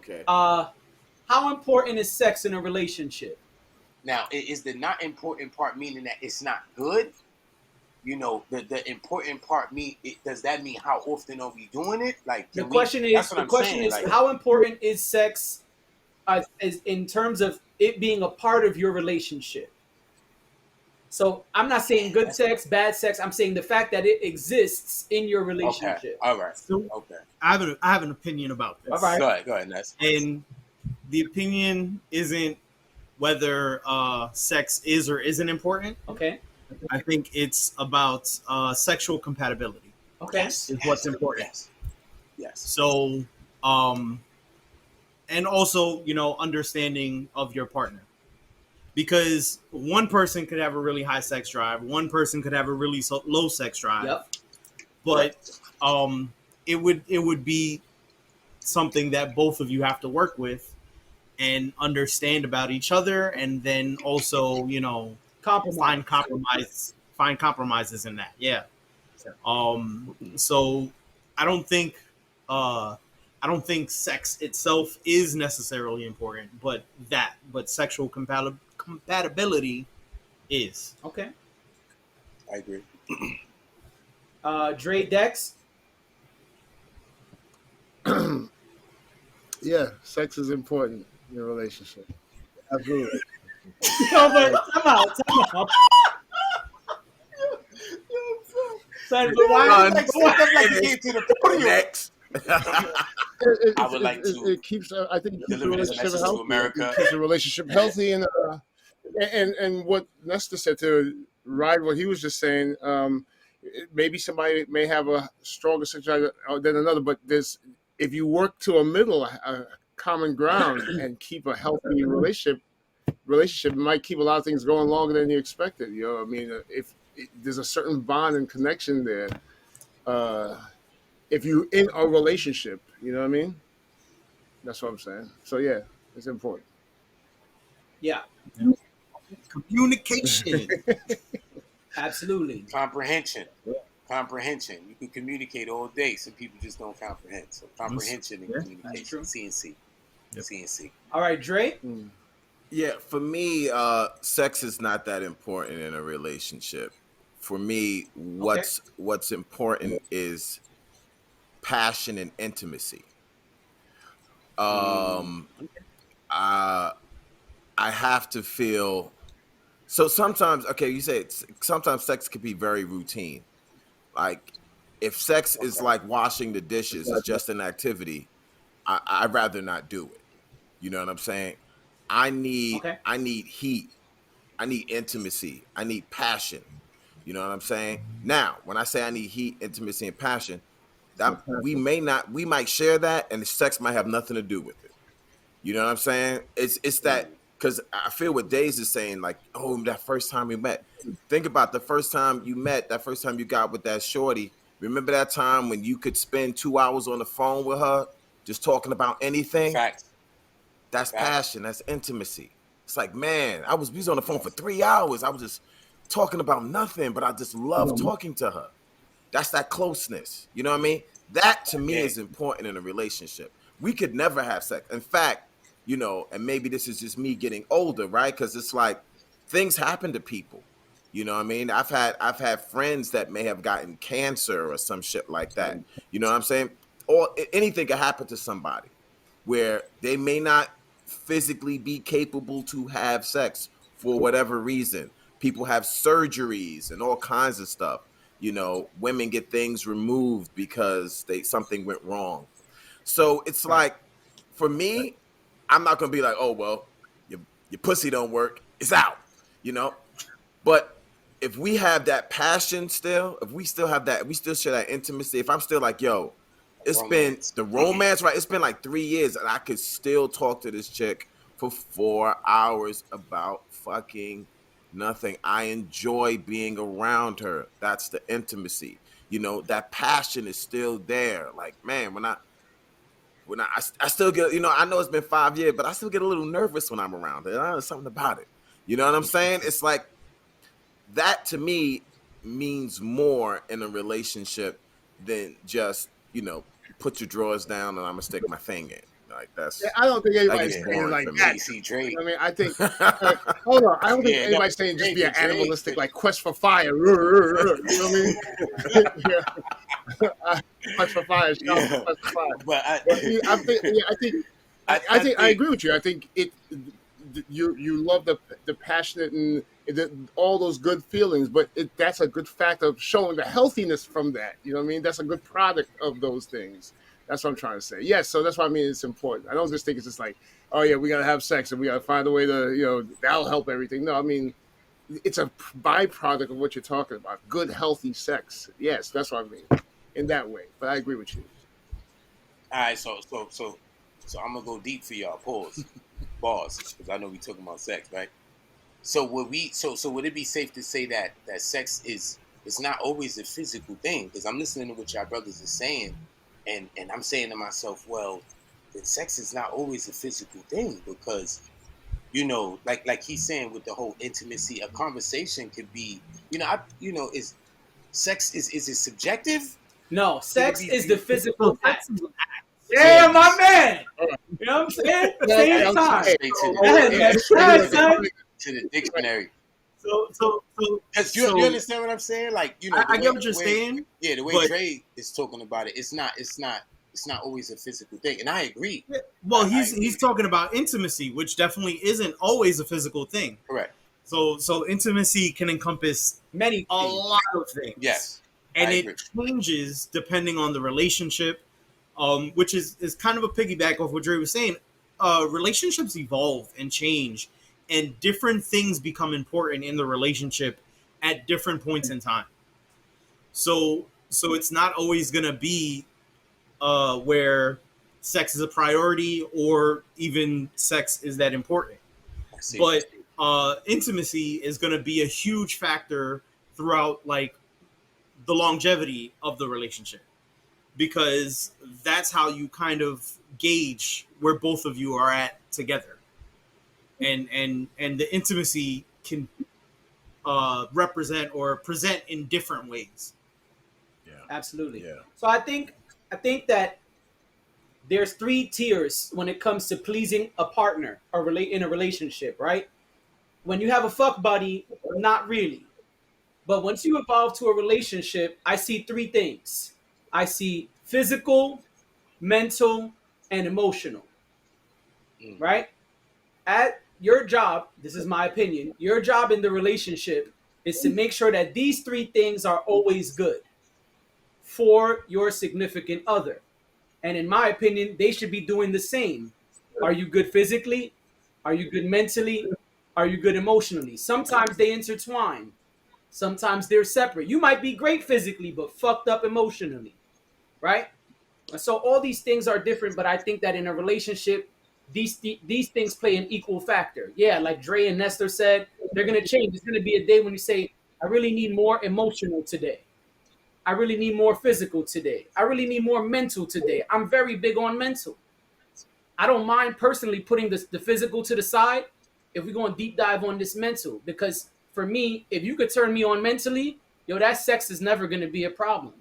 Okay. How important is sex in a relationship? Now, is the not important part meaning that it's not good? The important part does that mean how often are we doing it? Like, The can we? question That's is what the I'm question saying. is Like, how important is sex is in terms of it being a part of your relationship. So I'm not saying good that's sex, bad sex. I'm saying the fact that it exists in your okay. relationship. All right. So Okay. I have an opinion about All this, right. Go ahead, Ness. and the opinion isn't whether sex is or isn't important. Okay. I think it's about sexual compatibility Okay. Yes. is what's Yes. important. Yes. Yes. So, um, and also, understanding of your partner. Because one person could have a really high sex drive, one person could have a really low sex drive, Yep. but um, it would be something that both of you have to work with and understand about each other, and then also Compromise. find compromises in that. Yeah. So I don't think uh, I don't think sex itself is necessarily important, but sexual compatibility is. Okay. I agree. Dre Dex. Yeah, sex is important in a relationship. Absolutely. Yo, but time out. Time out. Son, but why? Done. Step up like you came to the podium. Next. I would like to It keeps. I think it keeps a deliver this relationship message to healthy. America. It keeps a relationship healthy, and what Nestor said to ride what he was just saying. Maybe somebody may have a stronger situation than another, but if you work to a middle, a common ground, and keep a healthy relationship, it might keep a lot of things going longer than you expected. I mean, if there's a certain bond and connection there, if you're in a relationship, you know what I mean. That's what I'm saying. So yeah, it's important. Yeah, Communication. absolutely. Comprehension. Comprehension. You can communicate all day. Some people just don't comprehend. So comprehension and Yeah, communication. true. CNC. Yep. CNC. All right, Dre. Yeah, for me, sex is not that important in a relationship. For me, Okay. what's important is passion and intimacy. Um, I I have to feel. So sometimes, okay, you say sometimes sex could be very routine. Like if sex is like washing the dishes, it's just an activity. I'd rather not do it. You know what I'm saying? I need Okay. I need heat. I need intimacy. I need passion. You know what I'm saying? Now, when I say I need heat, intimacy, and passion, that we might share that, and the sex might have nothing to do with it. You know what I'm saying? It's that because I feel what Days is saying, like, oh, that first time we met. Think about the first time you met, that first time you got with that shorty. Remember that time when you could spend 2 hours on the phone with her, just talking about anything? Facts. That's Facts. passion. That's intimacy. It's like, man, we was on the phone for 3 hours. I was just talking about nothing, but I just love talking to her. That's that closeness. You know what I mean? That to me Yeah. is important in a relationship. We could never have sex. In fact, and maybe this is just me getting older, right? Because it's like things happen to people. You know what I mean? I've had friends that may have gotten cancer or some shit like that. You know what I'm saying? Or anything can happen to somebody where they may not physically be capable to have sex for whatever reason. People have surgeries and all kinds of stuff. Women get things removed because something went wrong. So it's like, for me, I'm not gonna be like, oh well, your pussy don't work, it's out, you know. But if we have that passion still, if we still have that, we still share that intimacy. If I'm still like, yo, it's been Romance. the romance, right? It's been like 3 years, and I could still talk to this chick for 4 hours about fucking nothing. I enjoy being around her. That's the intimacy. That passion is still there. Like, man, when I still get, I know it's been 5 years, but I still get a little nervous when I'm around her. There's something about it. You know what I'm saying? It's like that to me means more in a relationship than just, put your drawers down and I'm gonna stick my thing in. Like that's Yeah, I don't think anybody's gets saying it boring like for me. that. See, Dre. You know what I mean, I think. Hold on, I don't think Yeah, no, anybody's saying just be an Dre- animalistic like quest for fire. You know what I mean? Yeah. Quest for fire. Shout out Yeah. to Quest for fire. But But yeah, I think. Yeah, I think I agree with you. I think you love the passionate and all those good feelings, but that's a good fact of showing the healthiness from that. You know what I mean? That's a good product of those things. That's what I'm trying to say. Yes, so that's why I mean it's important. I don't just think it's just like, oh yeah, we gotta have sex and we gotta find a way to, that'll help everything. No, I mean it's a byproduct of what you're talking about. Good, healthy sex. Yes, that's what I mean in that way. But I agree with you. all right, so I'm gonna go deep for y'all. Pause, because I know we talking about sex, right? So would it be safe to say that sex is it's not always a physical thing? Because I'm listening to what y'all brothers are saying, and I'm saying to myself, well, then sex is not always a physical thing because like he's saying with the whole intimacy, a conversation could be, is sex is it subjective? No, sex be is the beautiful. physical act. Yeah, Yeah, my man. You know what I'm saying? Same time. Straight to Go ahead, man. Go ahead, son. the dictionary. So Because you understand what I'm saying? Like, I get what you're saying. Yeah, the way but- Dre is talking about it, it's not always a physical thing, and I agree. Well, I agree. he's talking about intimacy, which definitely isn't always a physical thing. Correct. So intimacy can encompass Many a things. lot of things. Yes, and I it agree. changes depending on the relationship, which is kind of a piggyback off what Dre was saying. Relationships evolve and change, and different things become important in the relationship at different points in time. So it's not always gonna be where sex is a priority or even sex is that important. I see. But intimacy is going to be a huge factor throughout like the longevity of the relationship, because that's how you kind of gauge where both of you are at together, and the intimacy can represent or present in different ways. Absolutely. Yeah. So I think that there's 3 tiers when it comes to pleasing a partner or relate in a relationship, right? When you have a fuck buddy, not really. But once you evolve to a relationship, I see 3 things. I see physical, mental, and emotional. Right? At your job, this is my opinion, your job in the relationship is to make sure that these 3 things are always good for your significant other. And in my opinion, they should be doing the same. Are you good physically? Are you good mentally? Are you good emotionally? Sometimes they intertwine. Sometimes they're separate. You might be great physically, but fucked up emotionally, right? So all these things are different, but I think that in a relationship, these things play an equal factor. Yeah, like Dre and Nestor said, they're gonna change. There's gonna be a day when you say, I really need more emotional today. I really need more physical today. I really need more mental today. I'm very big on mental. I don't mind personally putting the physical to the side if we're going to deep dive on this mental. Because for me, if you could turn me on mentally, that sex is never going to be a problem.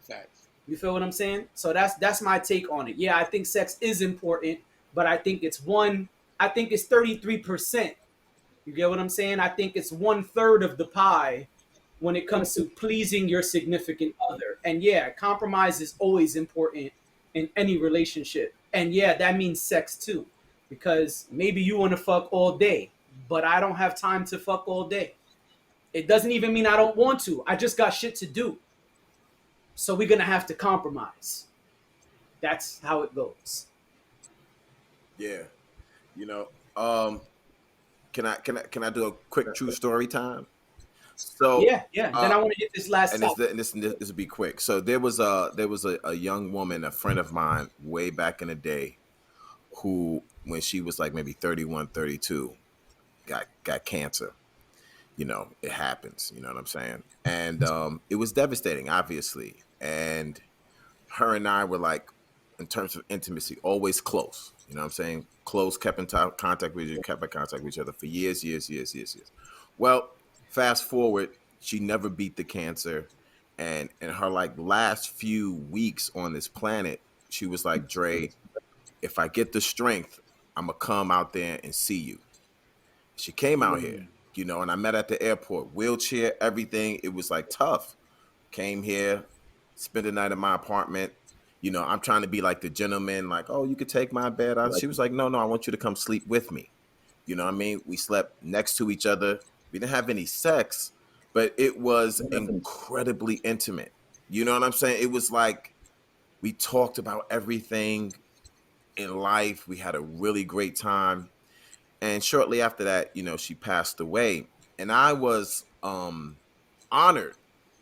Facts. You feel what I'm saying? So that's my take on it. Yeah, I think sex is important, but I think it's 33%. You get what I'm saying? I think it's 1/3 of the pie when it comes to pleasing your significant other. And yeah, compromise is always important in any relationship. And yeah, that means sex too. Because maybe you want to fuck all day, but I don't have time to fuck all day. It doesn't even mean I don't want to. I just got shit to do. So we're going to have to compromise. That's how it goes. Yeah. Can I do a quick true story time? So Yeah. Then I want to hit this last and topic. this will be quick. So there was a young woman, a friend of mine way back in the day, who when she was like maybe 31, 32, got cancer. It happens, you know what I'm saying? And it was devastating, obviously. And her and I were like, in terms of intimacy, always close. You know what I'm saying? Close, kept in contact with each other, kept in contact with each other for years. Well, fast forward, she never beat the cancer. And in her like last few weeks on this planet, she was like, Dre, if I get the strength, I'm gonna come out there and see you. She came out here, you know, and I met at the airport, wheelchair, everything. It was like tough. Came here, spent the night in my apartment. You know, I'm trying to be like the gentleman, like, oh, you could take my bed out. She was like, no, I want you to come sleep with me. You know what I mean? We slept next to each other. We didn't have any sex, but it was incredibly intimate. You know what I'm saying? It was like we talked about everything in life. We had a really great time. And shortly after that, you know, she passed away. And I was honored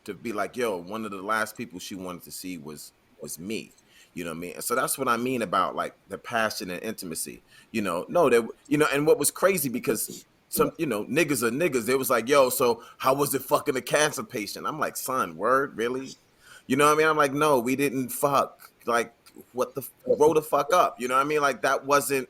to be like, yo, one of the last people she wanted to see was me. You know what I mean? And so that's what I mean about like the passion and intimacy. You know, no, that you know, and what was crazy because some, you know, niggas are niggas. They was like, yo, so how was it fucking a cancer patient? I'm like, son, word, really? You know what I mean? I'm like, no, we didn't fuck. Like, what the grow the fuck up? You know what I mean? Like that wasn't,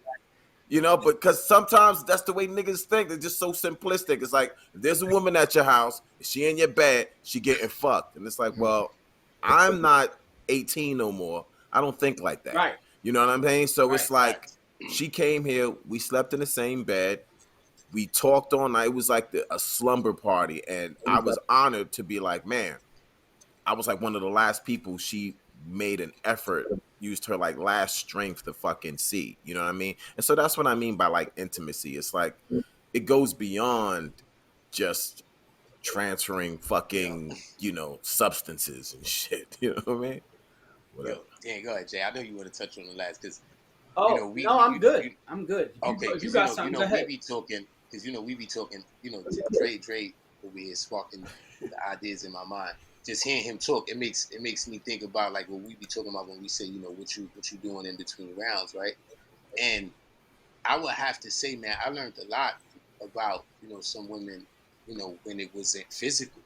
you know, because sometimes that's the way niggas think. They're just so simplistic. It's like, if there's a woman at your house, she in your bed, she getting fucked. And it's like, well, I'm not 18 no more. I don't think like that. Right. You know what I'm saying? So it's Right. like, she came here, we slept in the same bed, we talked all night. It was like a slumber party. And I was honored to be like, man, I was like one of the last people she made an effort, used her like last strength to fucking see. You know what I mean? And so that's what I mean by like intimacy. It's like it goes beyond just transferring fucking, you know, substances and shit. You know what I mean? Whatever. Yo, damn, go ahead, Jay. I know you want to touch on the last because Oh, you know, no, I'm good. I'm good. okay, You because got you something. know, Go ahead. we be talking because we be talking. You know, Dre over here sparking the ideas in my mind. Just hearing him talk, it makes me think about like what we be talking about when we say, you know, what you doing in between rounds, right? And I would have to say, man, I learned a lot about, you know, some women, you know, when it wasn't physical.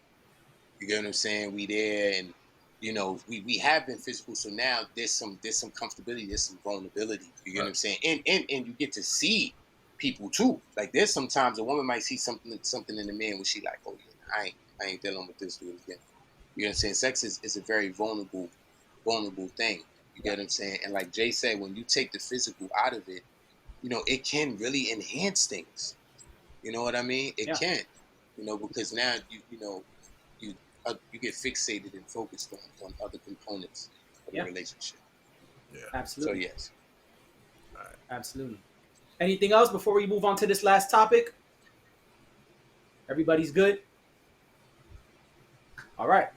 You get what I'm saying? We there, and you know, we have been physical, so now there's some comfortability, there's some vulnerability. You get what I'm saying? And you get to see people too. Like there's sometimes a woman might see something in the man where she like, oh yeah, I ain't dealing with this dude again. You know what I'm saying? Sex is a very vulnerable thing. You get what I'm saying? And like Jay said, when you take the physical out of it, you know, it can really enhance things. You know what I mean? It can. You know, because now you get fixated and focused on other components of the relationship. Yeah. Absolutely. So yes. All right. Absolutely. Anything else before we move on to this last topic? Everybody's good? All right.